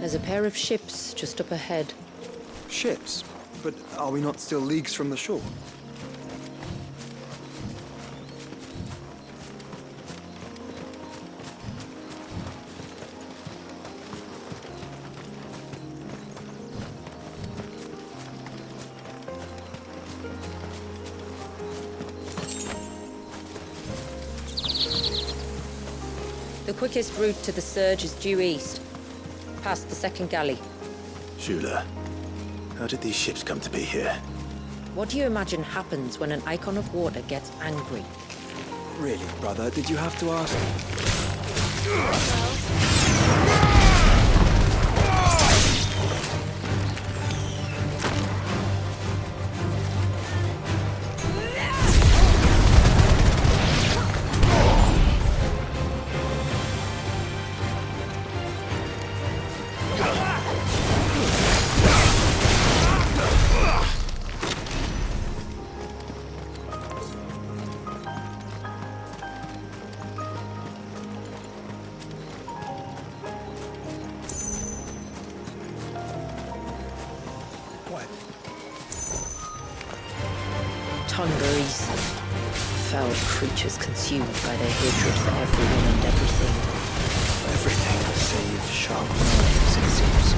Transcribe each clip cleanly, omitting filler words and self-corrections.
There's a pair of ships just up ahead. Ships? But are we not still leagues from the shore? The quickest route to the surge is due east, past the second galley. Shula, how did these ships come to be here? What do you imagine happens when an icon of water gets angry? Really, brother? Did you have to ask? Tungaries. Foul creatures consumed by their hatred for everyone and everything. Everything save sharp knives, it seems.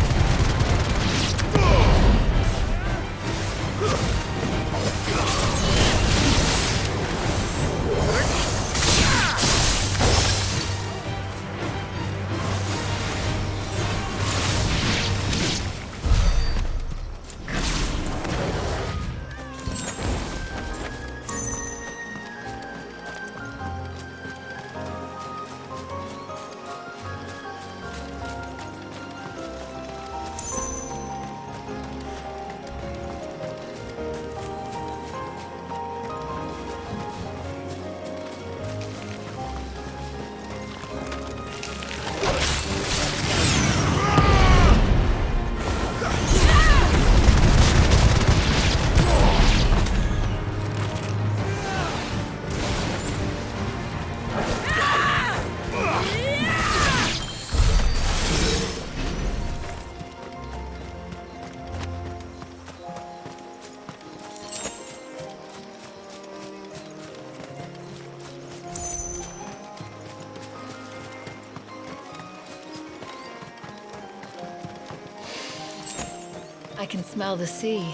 I can smell the sea.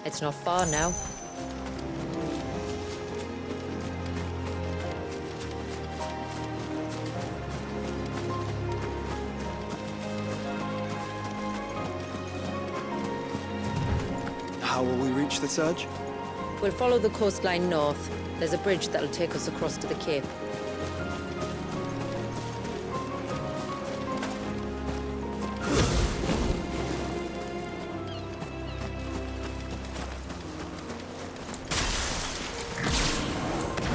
It's not far now. How will we reach the surge? We'll follow the coastline north. There's a bridge that'll take us across to the cape.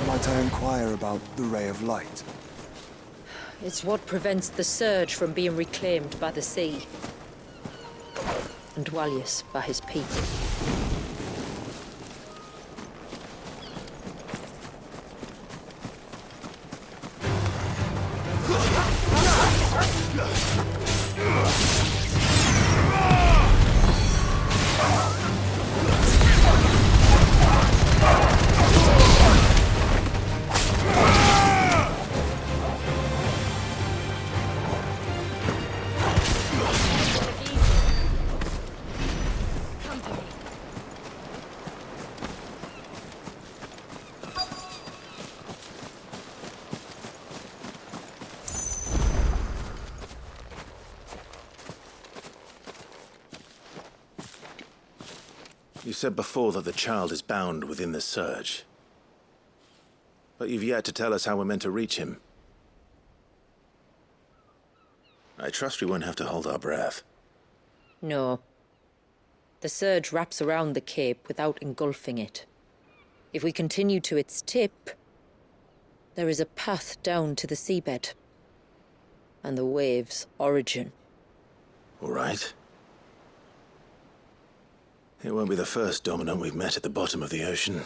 Might I inquire about the ray of light? It's what prevents the surge from being reclaimed by the sea. And Dwalius by his people. You said before that the child is bound within the surge. But you've yet to tell us how we're meant to reach him. I trust we won't have to hold our breath. No. The surge wraps around the cape without engulfing it. If we continue to its tip, there is a path down to the seabed. And the wave's origin. All right. It won't be the first dominant we've met at the bottom of the ocean.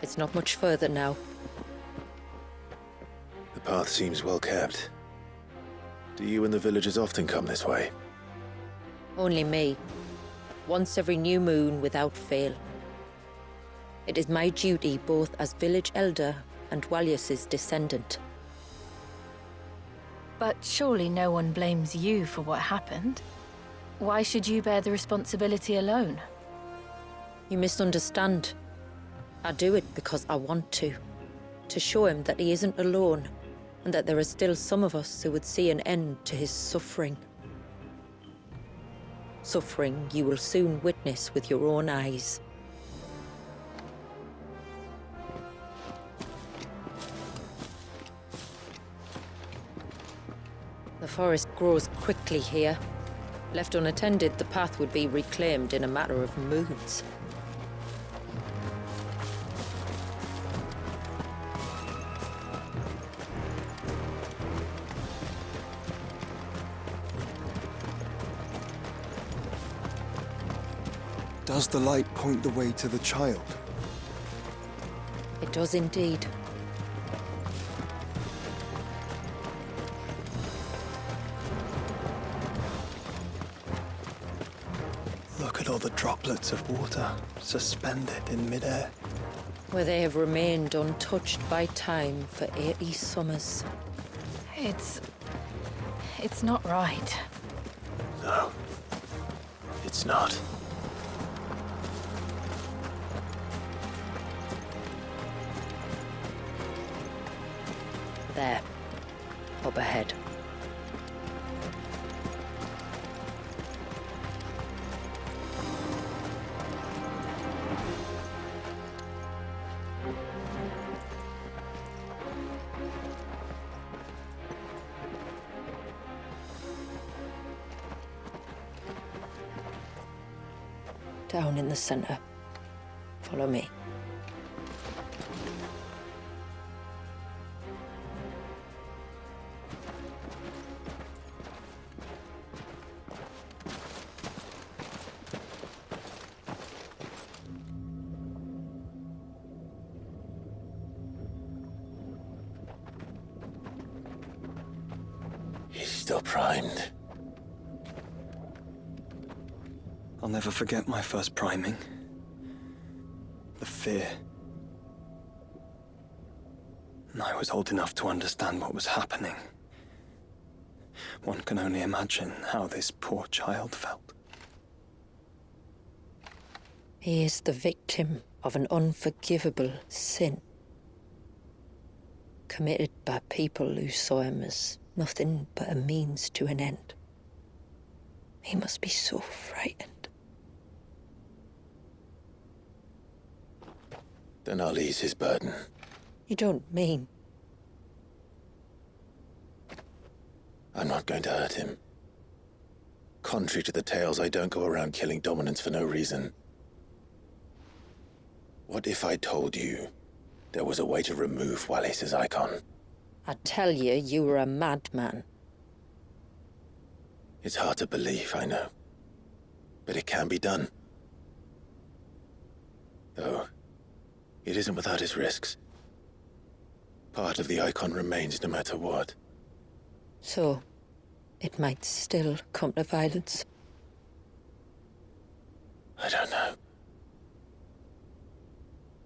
It's not much further now. The path seems well kept. Do you and the villagers often come this way? Only me. Once every new moon without fail. It is my duty both as village elder and Walyus's descendant. But surely no one blames you for what happened. Why should you bear the responsibility alone? You misunderstand. I do it because I want to. To show him that he isn't alone, and that there are still some of us who would see an end to his suffering. Suffering you will soon witness with your own eyes. The forest grows quickly here. Left unattended, the path would be reclaimed in a matter of moons. Does the light point the way to the child? It does indeed. Look at all the droplets of water suspended in midair. Where they have remained untouched by time for 80 summers. It's not right. No. It's not. There. Up ahead. Down in the center. Follow me. He's still primed. I'll never forget my first priming. The fear. And I was old enough to understand what was happening. One can only imagine how this poor child felt. He is the victim of an unforgivable sin. Committed by people who saw him as nothing but a means to an end. He must be so frightened. Then I'll ease his burden. You don't mean... I'm not going to hurt him. Contrary to the tales, I don't go around killing dominants for no reason. What if I told you there was a way to remove Wallace's icon? I tell you, you were a madman. It's hard to believe, I know. But it can be done. Though, it isn't without its risks. Part of the icon remains no matter what. So, it might still come to violence. I don't know.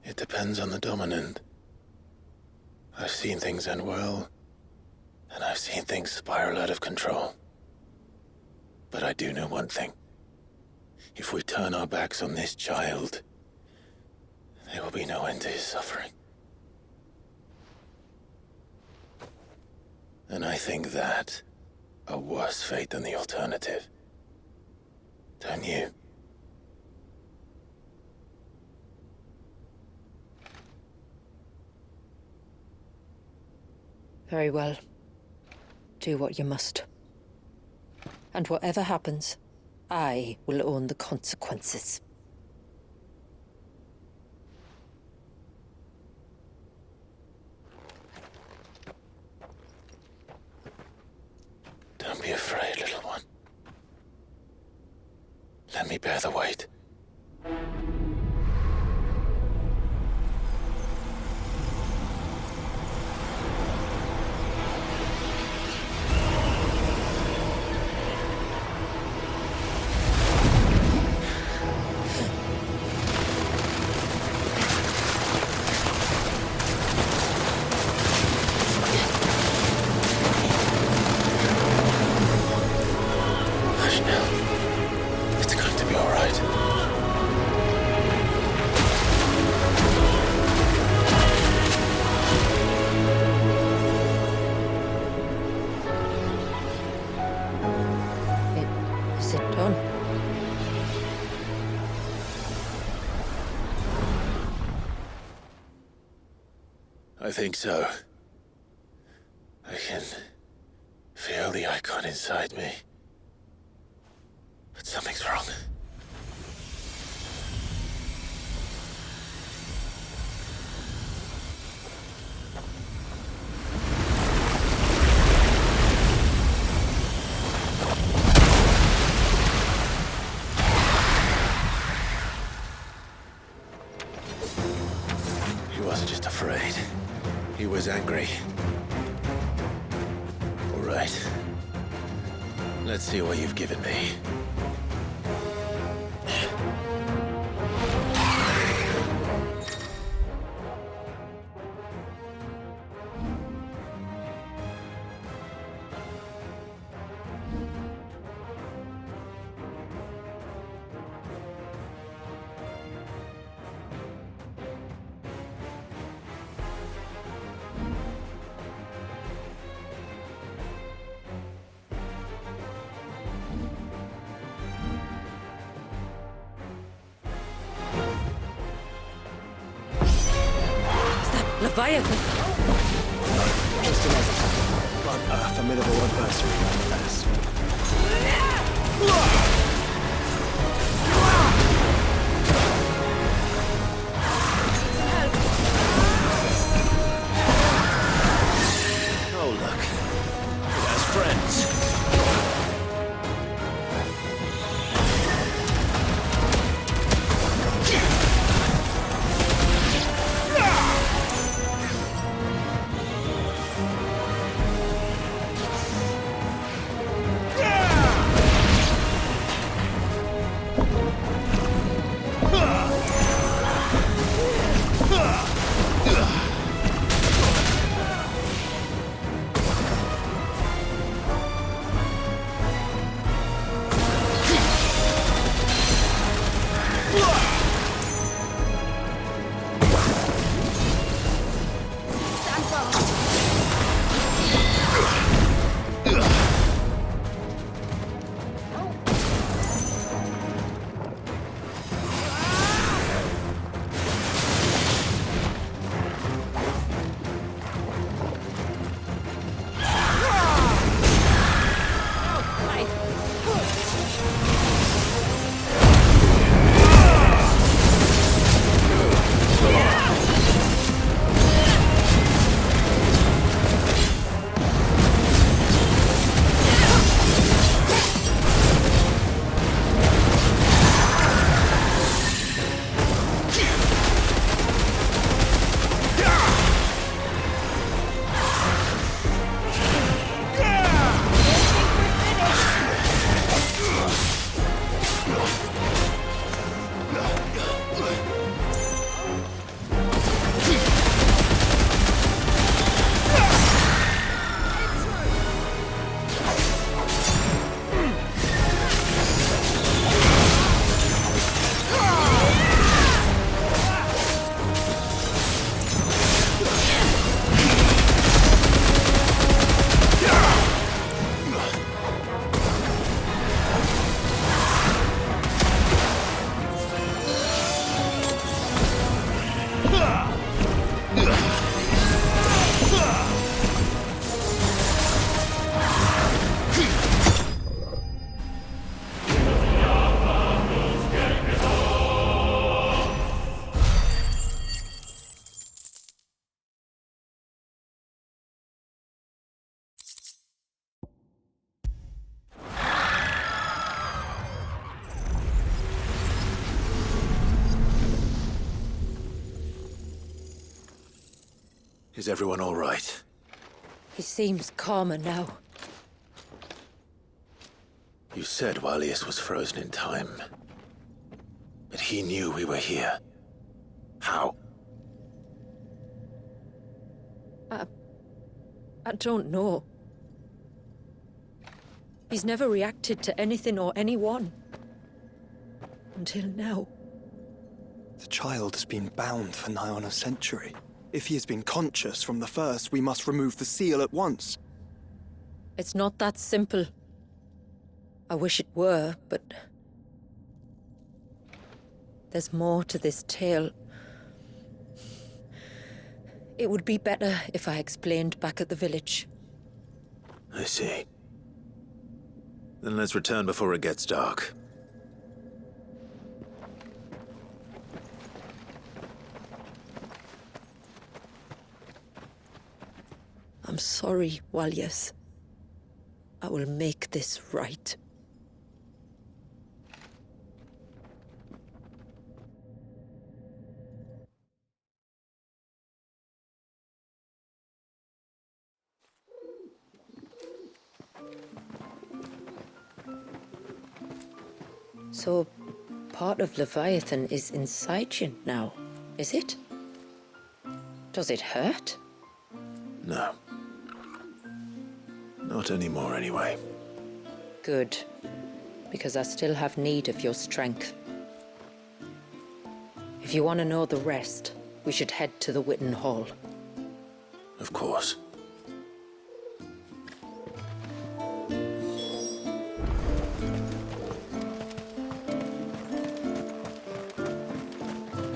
It depends on the dominant. I've seen things end well, and I've seen things spiral out of control. But I do know one thing. If we turn our backs on this child, there will be no end to his suffering. And I think that a worse fate than the alternative. Don't you? Very well. Do what you must. And whatever happens, I will own the consequences. Don't be afraid, little one. Let me bear the weight. I think so. I can feel the icon inside me. But something's wrong. He wasn't just afraid. He was angry. All right. Let's see what you've given me. Leviathan! Just a formidable adversary, nonetheless. Oh, look. It has friends. Is everyone all right? He seems calmer now. You said Walius was frozen in time. But he knew we were here. How? I don't know. He's never reacted to anything or anyone. Until now. The child has been bound for nigh on a century. If he has been conscious from the first, we must remove the seal at once. It's not that simple. I wish it were, but... there's more to this tale. It would be better if I explained back at the village. I see. Then let's return before it gets dark. I'm sorry, Walyas. I will make this right. So, part of Leviathan is inside you now, is it? Does it hurt? No. Not anymore, anyway. Good, because I still have need of your strength. If you want to know the rest, we should head to the Witten Hall. Of course.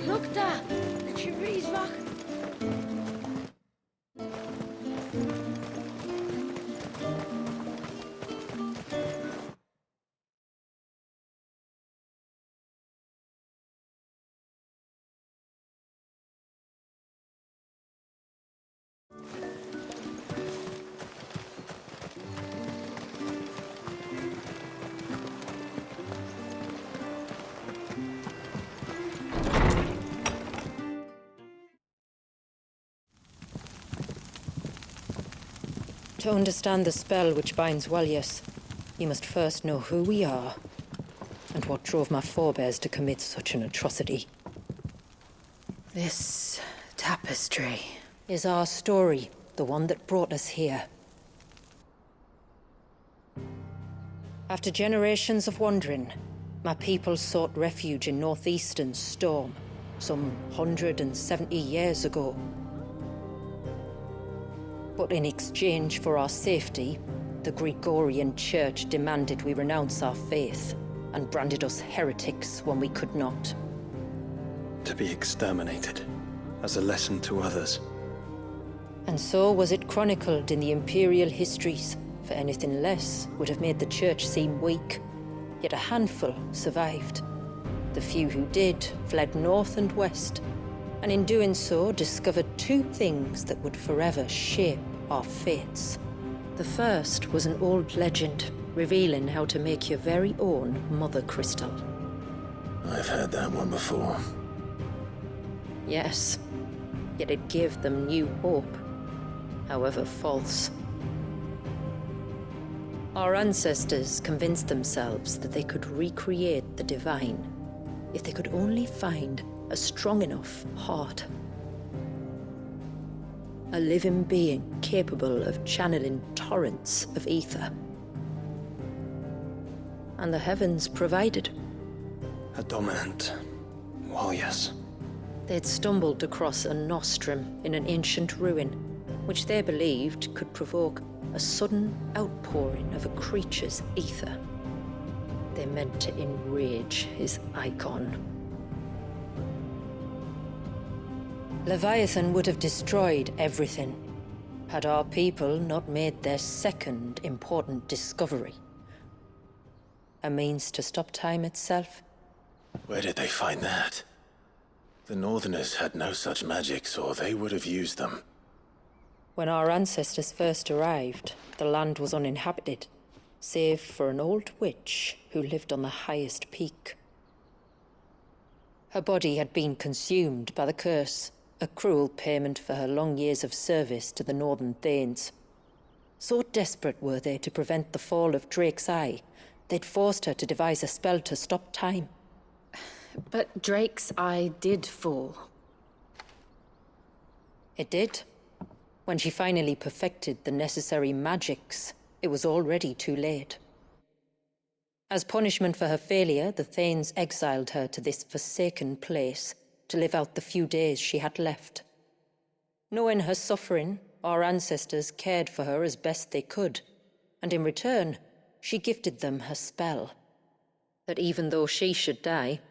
Look daar, de jury's wacht. To understand the spell which binds Walyas, you must first know who we are, and what drove my forebears to commit such an atrocity. This tapestry is our story, the one that brought us here. After generations of wandering, my people sought refuge in northeastern Storm, some 170 years ago. But in exchange for our safety, the Gregorian Church demanded we renounce our faith and branded us heretics when we could not. To be exterminated, as a lesson to others. And so was it chronicled in the imperial histories, for anything less would have made the Church seem weak. Yet a handful survived. The few who did fled north and west, and in doing so discovered two things that would forever shape our fates. The first was an old legend, revealing how to make your very own mother crystal. I've heard that one before. Yes, yet it gave them new hope, however false. Our ancestors convinced themselves that they could recreate the divine if they could only find a strong enough heart. A living being capable of channeling torrents of ether. And the heavens provided. A dominant. Walyas. They'd stumbled across a nostrum in an ancient ruin, which they believed could provoke a sudden outpouring of a creature's ether. They meant to enrage his icon. Leviathan would have destroyed everything, had our people not made their second important discovery. A means to stop time itself. Where did they find that? The Northerners had no such magics, or they would have used them. When our ancestors first arrived, the land was uninhabited, save for an old witch who lived on the highest peak. Her body had been consumed by the curse, a cruel payment for her long years of service to the Northern Thanes. So desperate were they to prevent the fall of Drake's Eye, they'd forced her to devise a spell to stop time. But Drake's Eye did fall. It did. When she finally perfected the necessary magics, it was already too late. As punishment for her failure, the Thanes exiled her to this forsaken place to live out the few days she had left. Knowing her suffering, our ancestors cared for her as best they could, and in return, she gifted them her spell. That even though she should die,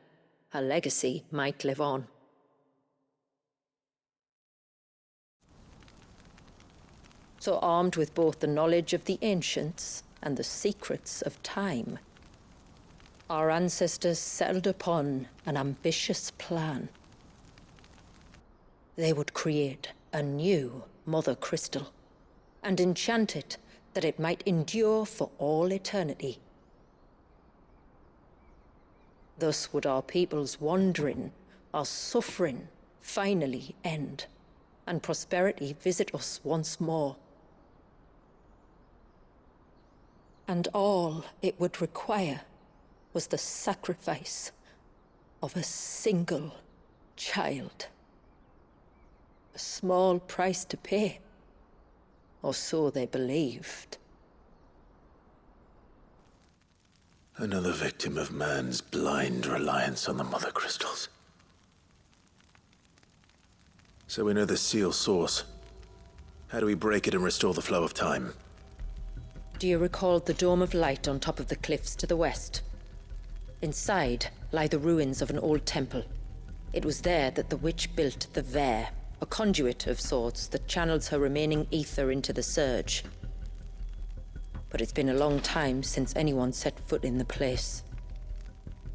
her legacy might live on. So armed with both the knowledge of the ancients and the secrets of time, our ancestors settled upon an ambitious plan. They would create a new Mother Crystal and enchant it that it might endure for all eternity. Thus would our people's wandering, our suffering, finally end, and prosperity visit us once more. And all it would require was the sacrifice of a single child. A small price to pay, or so they believed. Another victim of man's blind reliance on the Mother Crystals. So we know the seal's source. How do we break it and restore the flow of time? Do you recall the dome of light on top of the cliffs to the west? Inside lie the ruins of an old temple. It was there that the witch built the Ver, a conduit of sorts that channels her remaining ether into the surge. But it's been a long time since anyone set foot in the place.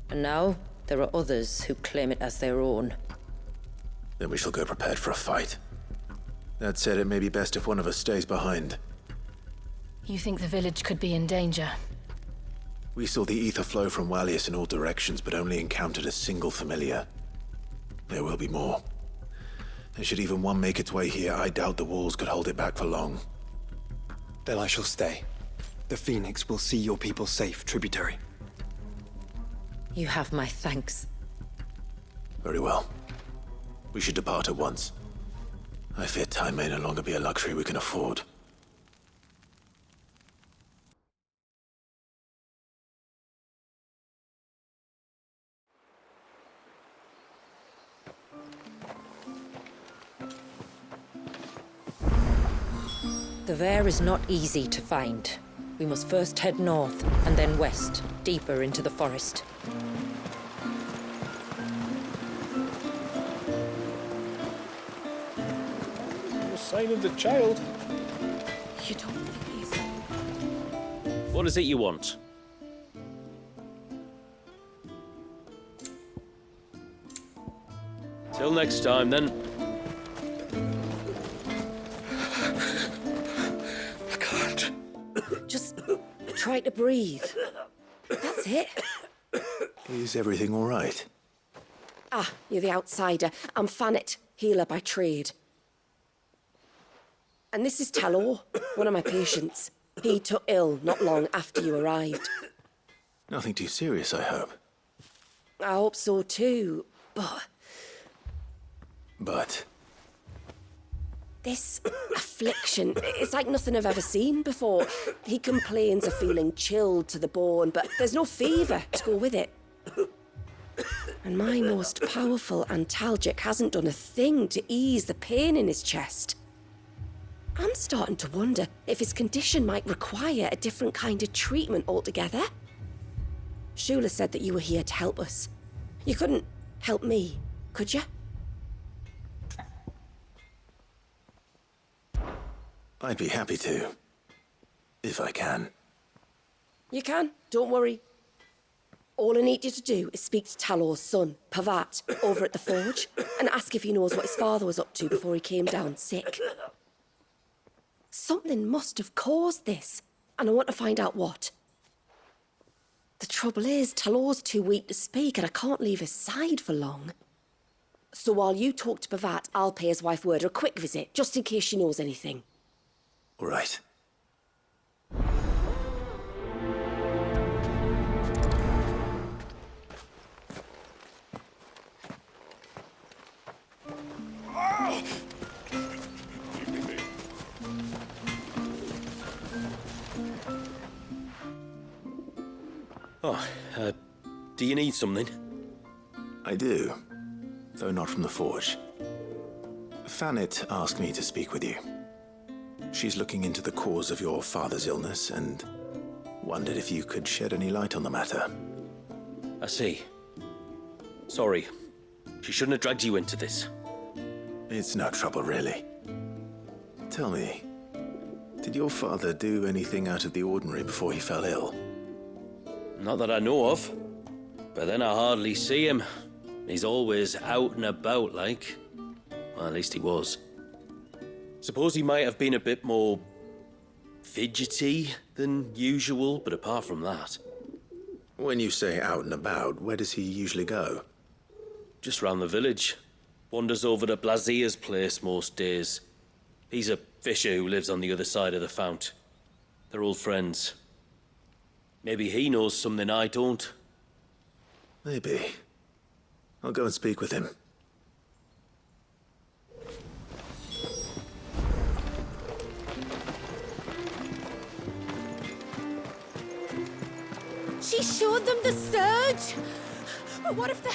And now there are others who claim it as their own. Then we shall go prepared for a fight. That said, it may be best if one of us stays behind. You think the village could be in danger? We saw the ether flow from Wallius in all directions, but only encountered a single familiar. There will be more. And should even one make its way here, I doubt the walls could hold it back for long. Then I shall stay. The Phoenix will see your people safe, tributary. You have my thanks. Very well. We should depart at once. I fear time may no longer be a luxury we can afford. The Ver is not easy to find. We must first head north, and then west, deeper into the forest. No sign of the child. You don't think he's... What is it you want? Till next time, then. I can't. Just try to breathe. That's it. Is everything all right? Ah, you're the outsider. I'm Fanit, healer by trade. And this is Talor, one of my patients. He took ill not long after you arrived. Nothing too serious, I hope. I hope so too, but... But... This affliction, it's like nothing I've ever seen before. He complains of feeling chilled to the bone, but there's no fever to go with it. And my most powerful antalgic hasn't done a thing to ease the pain in his chest. I'm starting to wonder if his condition might require a different kind of treatment altogether. Shula said that you were here to help us. You couldn't help me, could you? I'd be happy to. If I can. You can, don't worry. All I need you to do is speak to Talor's son, Pavat, over at the forge, and ask if he knows what his father was up to before he came down sick. Something must have caused this, and I want to find out what. The trouble is, Talor's too weak to speak, and I can't leave his side for long. So while you talk to Pavat, I'll pay his wife word a quick visit, just in case she knows anything. All right. Oh, do you need something? I do, though not from the forge. Fanit asked me to speak with you. She's looking into the cause of your father's illness and wondered if you could shed any light on the matter. I see. Sorry. She shouldn't have dragged you into this. It's no trouble, really. Tell me, Did your father do anything out of the ordinary before he fell ill? Not that I know of. But then I hardly see him. He's always out and about, like. Well, at least he was. Suppose he might have been a bit more fidgety than usual, but apart from that... When you say out and about, where does he usually go? Just round the village. Wanders over to Blazier's place most days. He's a fisher who lives on the other side of the fount. They're old friends. Maybe he knows something I don't. Maybe. I'll go and speak with him. She showed them the surge! But what if the...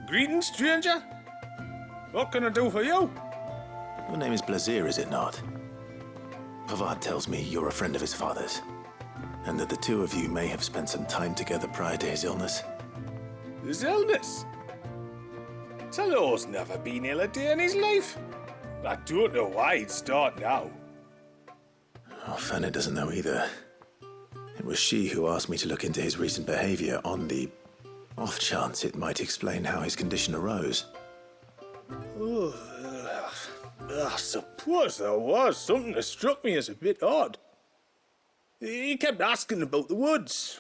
Greetings, stranger. What can I do for you? Your name is Blazier, is it not? Pavard tells me you're a friend of his father's, and that the two of you may have spent some time together prior to his illness. His illness? Talor's never been ill a day in his life. I don't know why he'd start now. Oh, Fanny doesn't know either. It was she who asked me to look into his recent behavior on the off chance it might explain how his condition arose. Oh, I suppose there was something that struck me as a bit odd. He kept asking about the woods.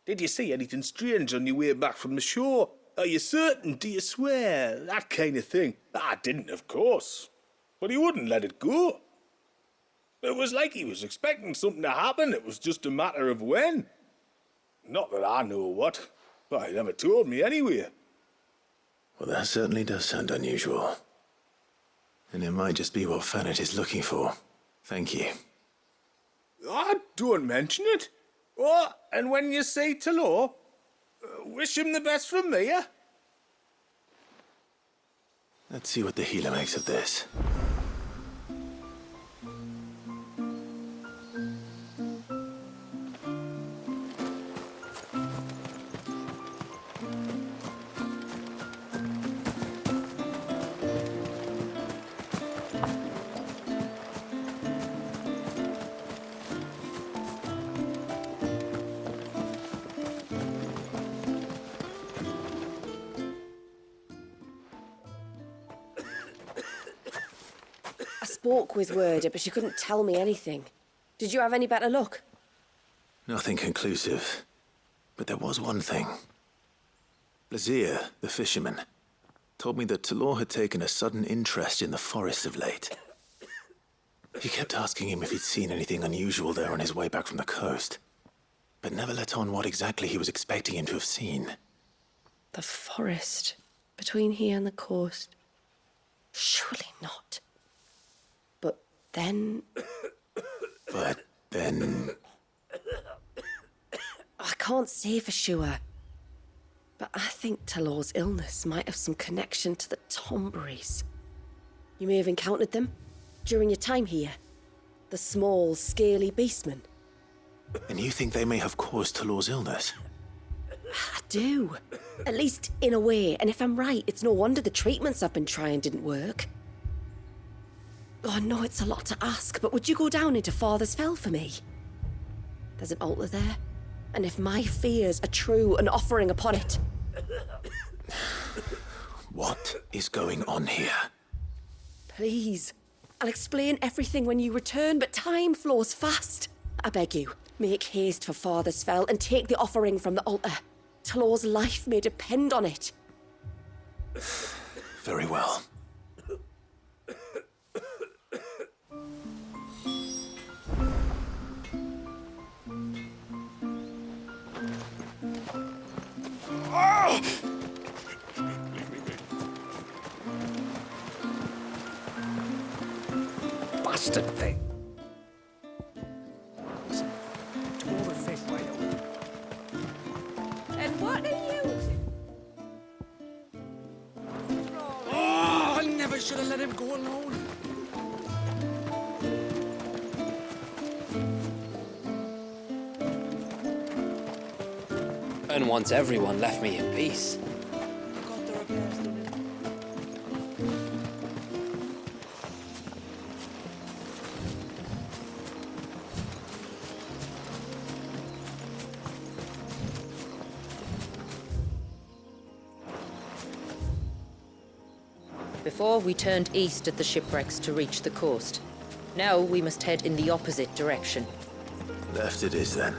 Did you see anything strange on your way back from the shore? Are you certain? Do you swear? That kind of thing. I didn't, of course. But he wouldn't let it go. It was like he was expecting something to happen. It was just a matter of when. Not that I know what. But he never told me anyway. Well, that certainly does sound unusual. And it might just be what Fanet is looking for. Thank you. Don't mention it. Oh, and when you say Talor, wish him the best from me, eh? Let's see what the healer makes of this. Spoke with Werder, but she couldn't tell me anything. Did you have any better luck? Nothing conclusive. But there was one thing. Blazier, the fisherman, told me that Talor had taken a sudden interest in the forest of late. He kept asking him if he'd seen anything unusual there on his way back from the coast, but never let on what exactly he was expecting him to have seen. The forest between here and the coast. Surely not. But then... I can't say for sure. But I think Talor's illness might have some connection to the Tomberries. You may have encountered them during your time here. The small, scaly beastmen. And you think they may have caused Talor's illness? I do. At least in a way. And if I'm right, it's no wonder the treatments I've been trying didn't work. Oh, I know it's a lot to ask, but would you go down into Father's Fell for me? There's an altar there, and if my fears are true, an offering upon it. What is going on here? Please. I'll explain everything when you return, but time flows fast. I beg you, make haste for Father's Fell and take the offering from the altar. Talor's life may depend on it. Very well. Bastard thing. To all the fish right over. And what are you? Oh, I never should have let him go alone. And once everyone left me in peace. Before, we turned east at the shipwrecks to reach the coast. Now we must head in the opposite direction. Left it is, then.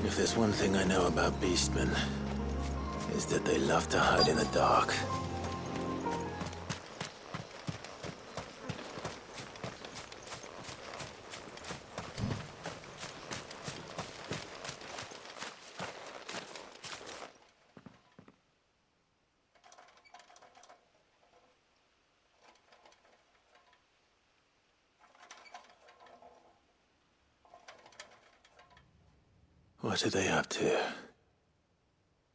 If there's one thing I know about beastmen, is that they love to hide in the dark. What are they up to?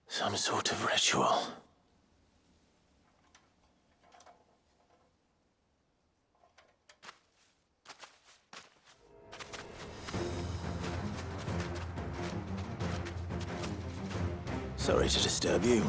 Some sort of ritual. Sorry to disturb you.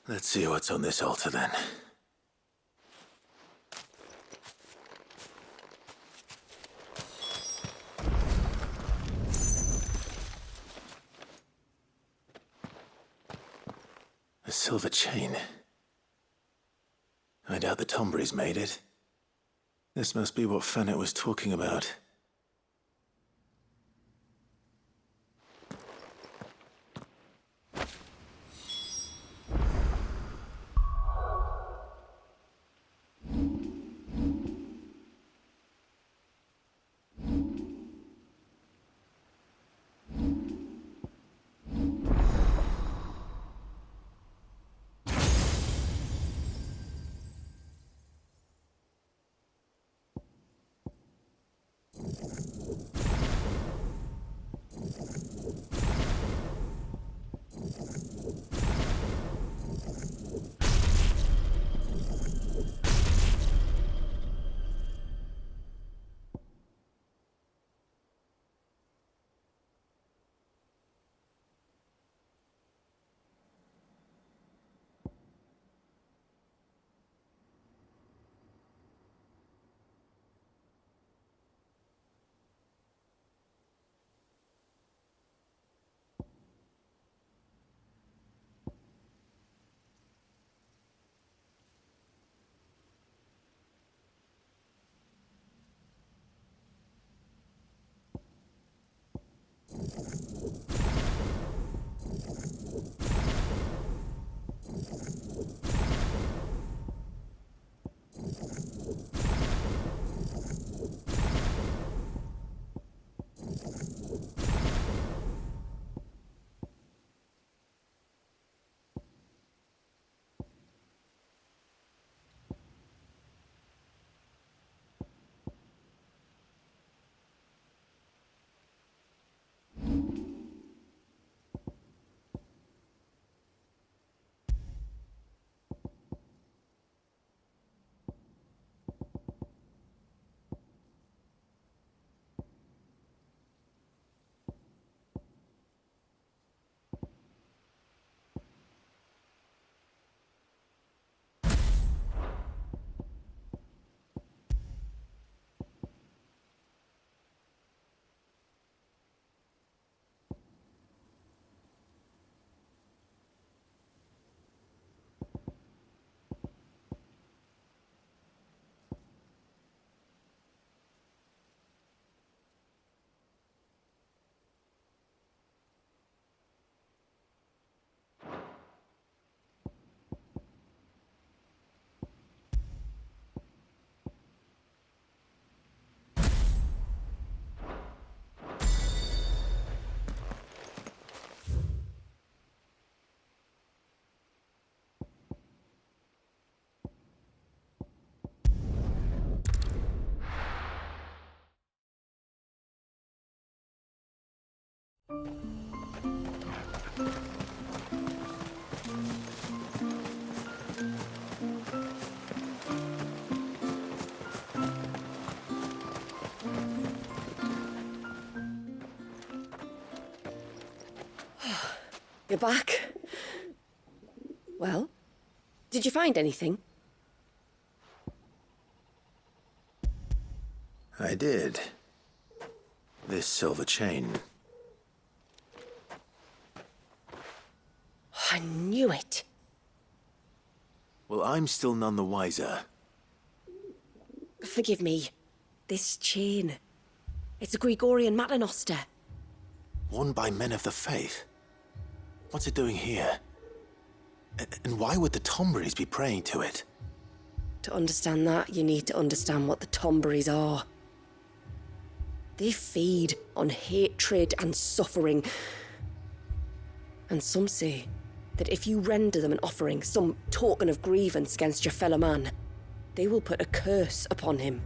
Let's see what's on this altar, then. A silver chain. I doubt the Tombries made it. This must be what Fennet was talking about. You're back. Well, did you find anything? I did. This silver chain. I knew it. Well, I'm still none the wiser. Forgive me. This chain. It's a Gregorian Maternoster. Worn by men of the faith. What's it doing here? And why would the Tomberries be praying to it? To understand that, you need to understand what the Tomberries are. They feed on hatred and suffering. And some say that if you render them an offering, some token of grievance against your fellow man, they will put a curse upon him.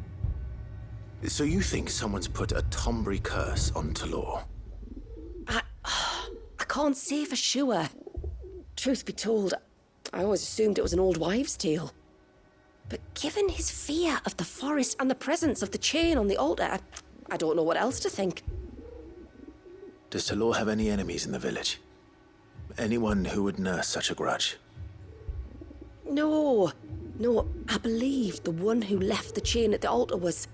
So you think someone's put a Tomberry curse on Talor? I can't say for sure. Truth be told, I always assumed it was an old wives' tale. But given his fear of the forest and the presence of the chain on the altar, I don't know what else to think. Does Talor have any enemies in the village? Anyone who would nurse such a grudge? No, I believe the one who left the chain at the altar was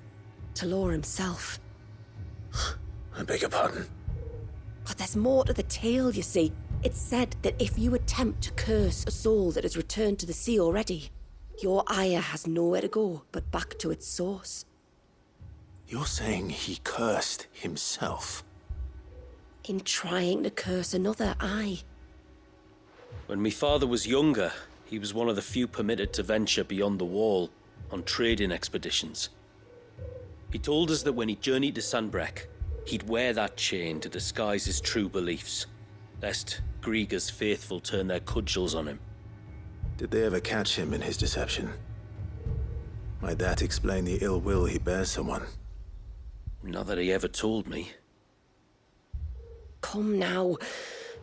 Talor himself. I beg your pardon? But there's more to the tale, you see. It's said that if you attempt to curse a soul that has returned to the sea already, your ire has nowhere to go but back to its source. You're saying he cursed himself? In trying to curse another, aye. When my father was younger, he was one of the few permitted to venture beyond the wall on trading expeditions. He told us that when he journeyed to Sanbreque, he'd wear that chain to disguise his true beliefs, lest Griega's faithful turn their cudgels on him. Did they ever catch him in his deception? Might that explain the ill will he bears someone? Not that he ever told me. Come now,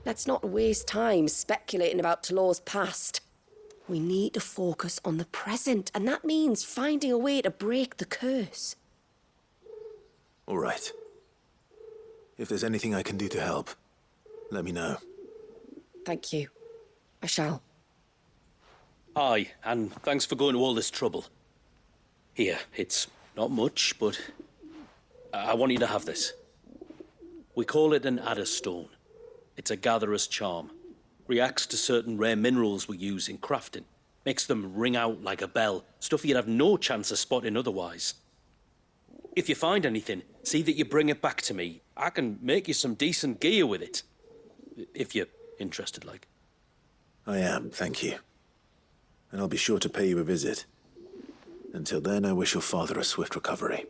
let's not waste time speculating about Talor's past. We need to focus on the present, and that means finding a way to break the curse. All right. If there's anything I can do to help, let me know. Thank you. I shall. Aye, and thanks for going to all this trouble. Here, it's not much, but I want you to have this. We call it an adder stone. It's a gatherer's charm. Reacts to certain rare minerals we use in crafting. Makes them ring out like a bell, stuff you'd have no chance of spotting otherwise. If you find anything, see that you bring it back to me. I can make you some decent gear with it. If you're interested, like. I am, thank you. And I'll be sure to pay you a visit. Until then, I wish your father a swift recovery.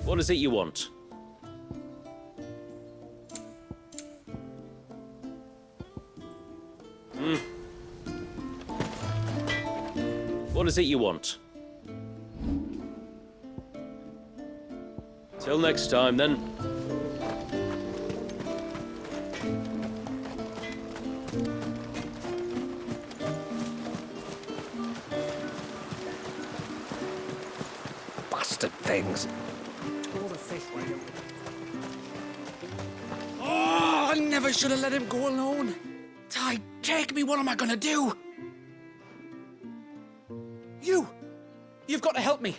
What is it you want? What is it you want? Till next time, then. Bastard things. Oh, I never should have let him go alone. Ty, take me, what am I gonna do? You've got to help me.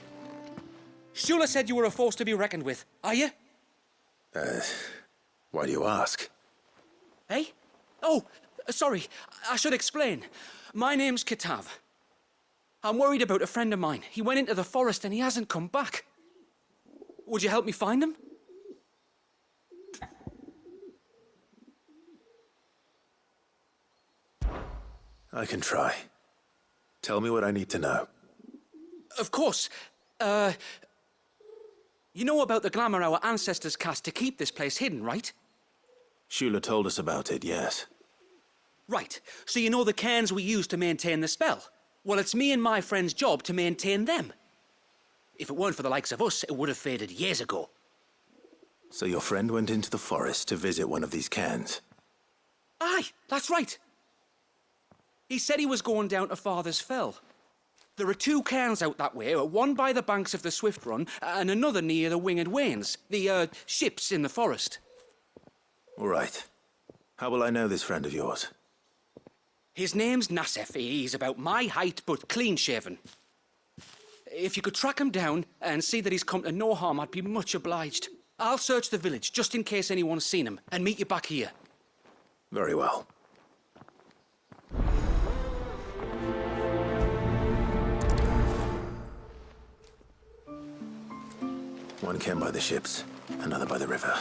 Shula said you were a force to be reckoned with. Are you? Why do you ask? Eh? Oh, sorry. I should explain. My name's Kitav. I'm worried about a friend of mine. He went into the forest and he hasn't come back. Would you help me find him? I can try. Tell me what I need to know. Of course. You know about the glamour our ancestors cast to keep this place hidden, right? Shula told us about it, yes. Right. So you know the cairns we use to maintain the spell? Well, it's me and my friend's job to maintain them. If it weren't for the likes of us, it would have faded years ago. So your friend went into the forest to visit one of these cairns? Aye, that's right. He said he was going down to Father's Fell. There are 2 cairns out that way, one by the banks of the Swift Run, and another near the Winged Wains, the, ships in the forest. All right. How will I know this friend of yours? His name's Nassef. He's about my height, but clean-shaven. If you could track him down and see that he's come to no harm, I'd be much obliged. I'll search the village, just in case anyone's seen him, and meet you back here. Very well. One cairn by the ships, another by the river.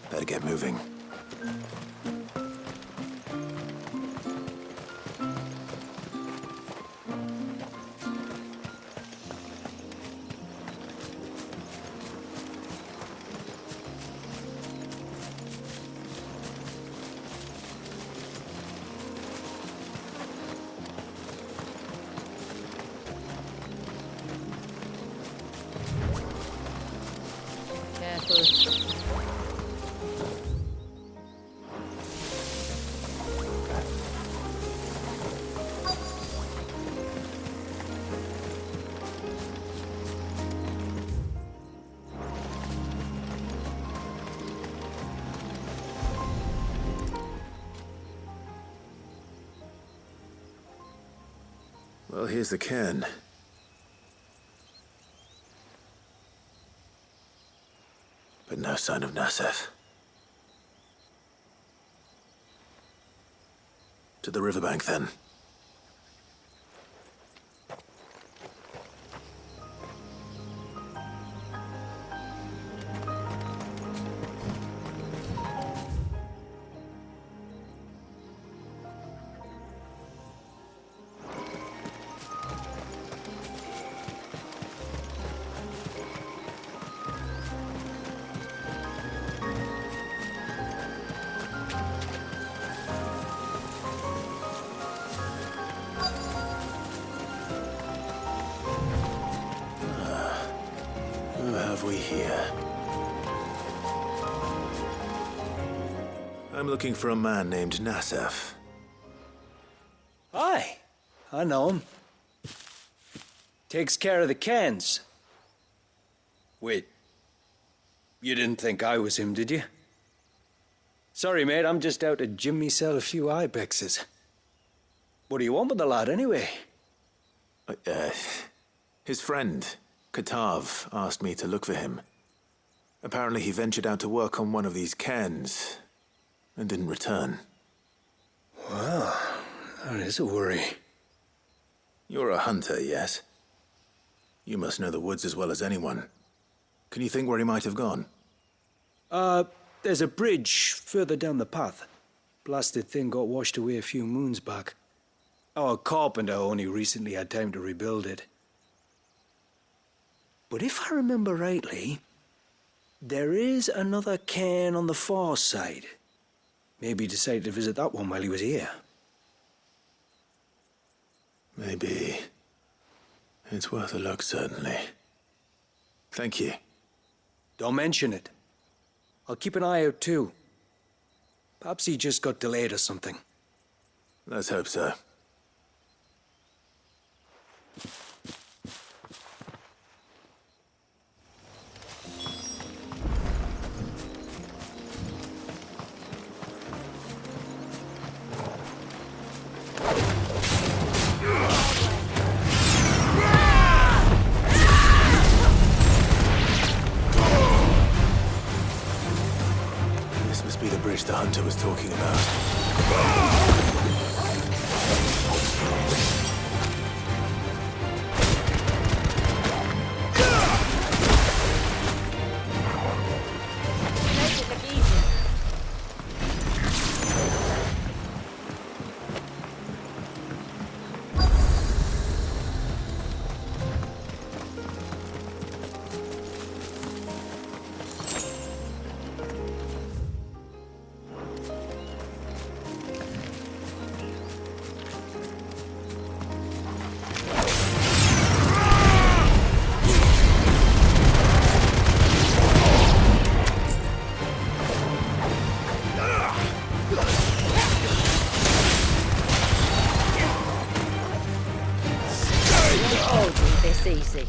Better get moving. Well, here's the cairn. But no sign of Nassef. To the riverbank, then. Who have we here? I'm looking for a man named Nassef. Aye, I know him. Takes care of the cairns. Wait, you didn't think I was him, did you? Sorry, mate, I'm just out to gym myself a few ibexes. What do you want with the lad, anyway? His friend, Katav, asked me to look for him. Apparently he ventured out to work on one of these cairns and didn't return. Well, that is a worry. You're a hunter, yes? You must know the woods as well as anyone. Can you think where he might have gone? There's a bridge further down the path. Blasted thing got washed away a few moons back. Our carpenter only recently had time to rebuild it. But if I remember rightly, there is another cairn on the far side. Maybe he decided to visit that one while he was here. Maybe. It's worth a look, certainly. Thank you. Don't mention it. I'll keep an eye out too. Perhaps he just got delayed or something. Let's hope so. This must be the bridge the hunter was talking about. all do this easy.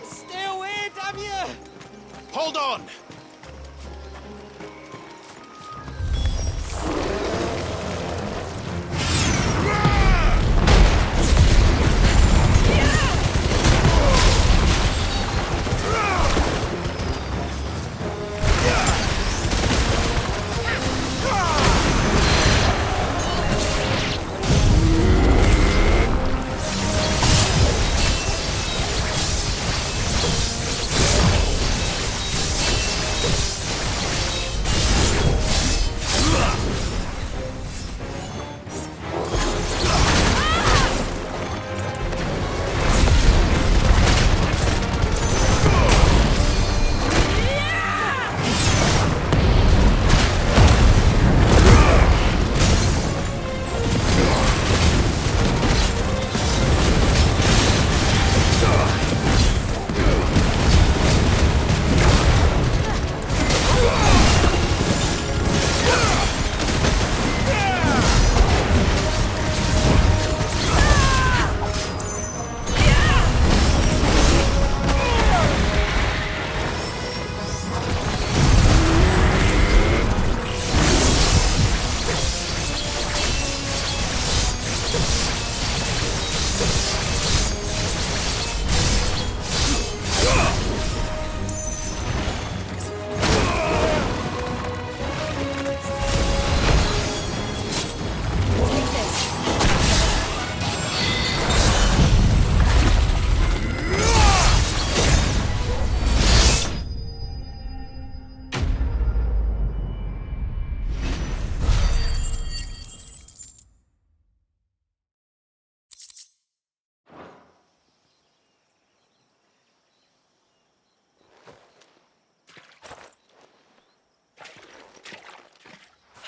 Stay away, damn you! Hold on!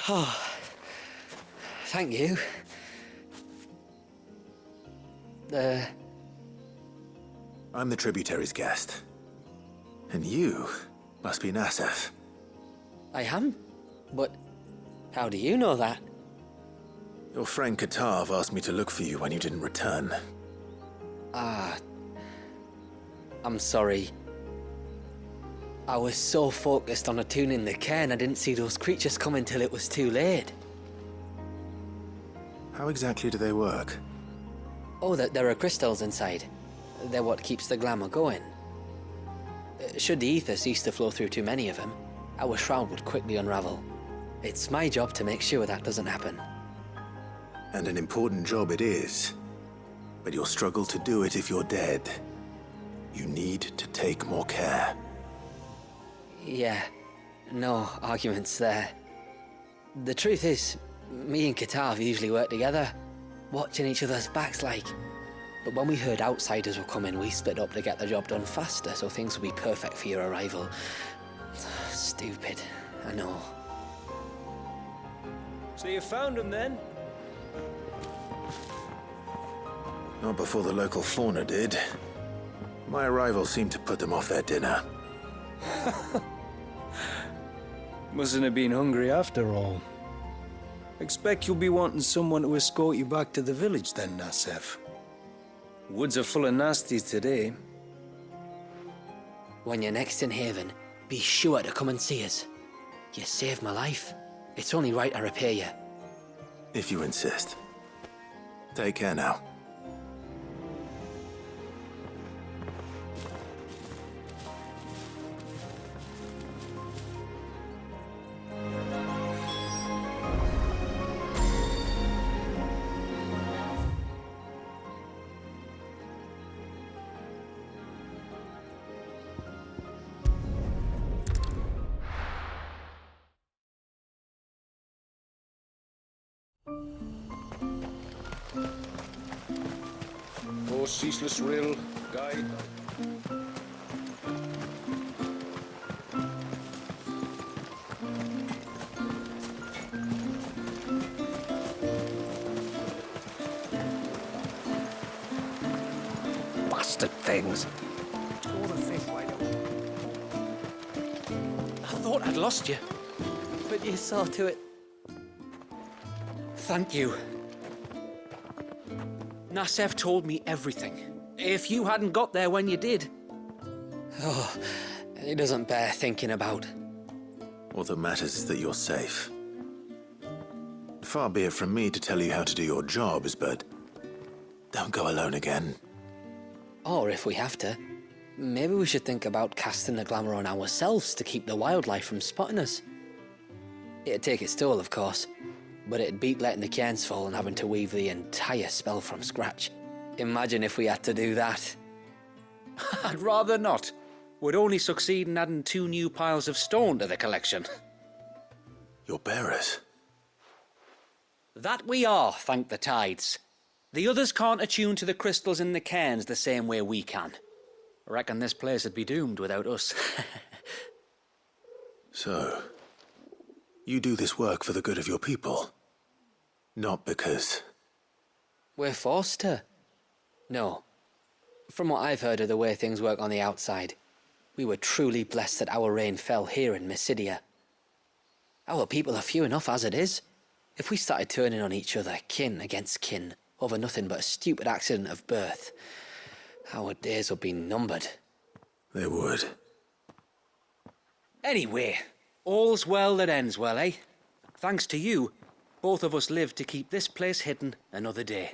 Oh, thank you. I'm the tributary's guest. And you must be Nassef. I am? But how do you know that? Your friend Katav asked me to look for you when you didn't return. I'm sorry. I was so focused on attuning the cairn, I didn't see those creatures come until it was too late. How exactly do they work? Oh, there are crystals inside. They're what keeps the glamour going. Should the ether cease to flow through too many of them, our shroud would quickly unravel. It's my job to make sure that doesn't happen. And an important job it is. But you'll struggle to do it if you're dead. You need to take more care. Yeah, no arguments there. The truth is, me and Katav usually work together, watching each other's backs like. But when we heard outsiders were coming, we split up to get the job done faster, so things would be perfect for your arrival. Stupid, I know. So you found him then? Not before the local fauna did. My arrival seemed to put them off their dinner. Mustn't have been hungry after all. Expect you'll be wanting someone to escort you back to the village then, Nassef. Woods are full of nasties today. When you're next in Haven, be sure to come and see us. You saved my life. It's only right I repay you. If you insist. Take care now. Oh, ceaseless rill, guide. bastard things. All the fish, why don't I thought I'd lost you. But you saw to it. Thank you. Nassef told me everything. If you hadn't got there when you did... Oh, it doesn't bear thinking about. All that matters is that you're safe. Far be it from me to tell you how to do your jobs, but don't go alone again. Or if we have to, maybe we should think about casting the glamour on ourselves to keep the wildlife from spotting us. It'd take its toll, of course, but it'd beat letting the cairns fall and having to weave the entire spell from scratch. Imagine if we had to do that. I'd rather not. Would only succeed in adding 2 new piles of stone to the collection. Your bearers? That we are, thank the tides. The others can't attune to the crystals in the cairns the same way we can. I reckon this place would be doomed without us. So, you do this work for the good of your people? Not because... We're forced to. No. From what I've heard of the way things work on the outside, we were truly blessed that our rain fell here in Mysidia. Our people are few enough as it is. If we started turning on each other, kin against kin, over nothing but a stupid accident of birth, our days would be numbered. They would. Anyway, all's well that ends well, eh? Thanks to you, both of us lived to keep this place hidden another day.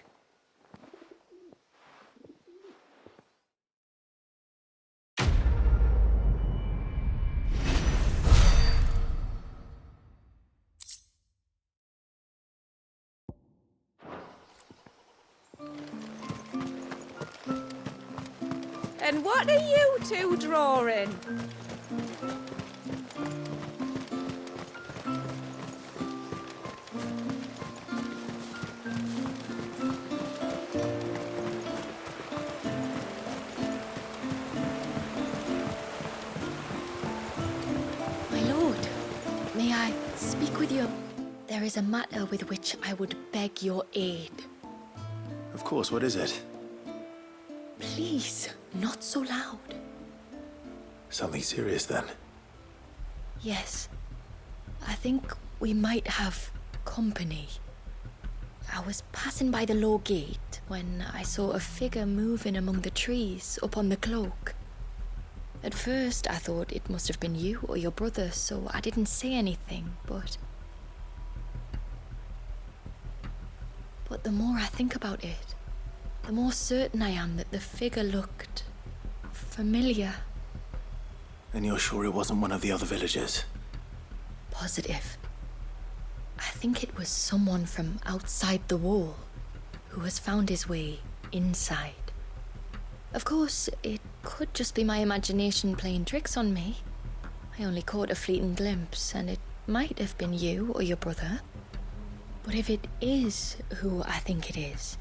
And what are you two drawing? My lord, may I speak with you? There is a matter with which I would beg your aid. Of course, what is it? Please, not so loud. Something serious, then? Yes. I think we might have company. I was passing by the low gate when I saw a figure moving among the trees up on the cloak. At first, I thought it must have been you or your brother, so I didn't say anything, but the more I think about it, the more certain I am that the figure looked familiar. And you're sure it wasn't one of the other villagers? Positive. I think it was someone from outside the wall who has found his way inside. Of course, it could just be my imagination playing tricks on me. I only caught a fleeting glimpse, and it might have been you or your brother. But if it is who I think it is,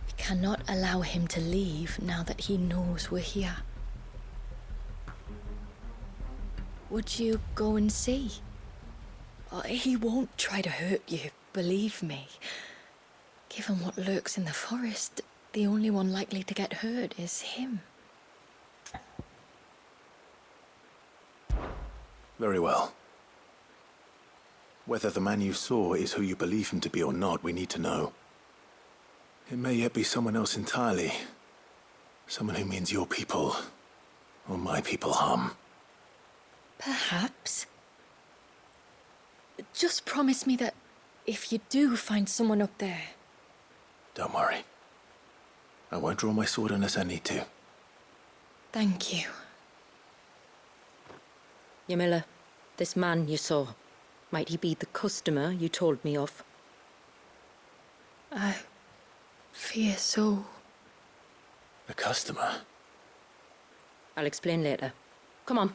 we cannot allow him to leave now that he knows we're here. Would you go and see? He won't try to hurt you, believe me. Given what lurks in the forest, the only one likely to get hurt is him. Very well. Whether the man you saw is who you believe him to be or not, we need to know. It may yet be someone else entirely. Someone who means your people, or my people, harm. Perhaps. Just promise me that if you do find someone up there... Don't worry. I won't draw my sword unless I need to. Thank you. Yamila, this man you saw, might he be the customer you told me of? I fear so. The customer? I'll explain later. Come on.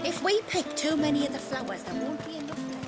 If we pick too many of the flowers, there won't be enough left.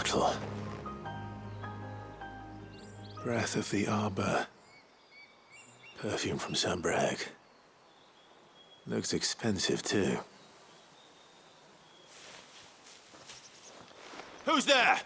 bottle. Breath of the arbor. Perfume from Sunbrag. Looks expensive, too. Who's there?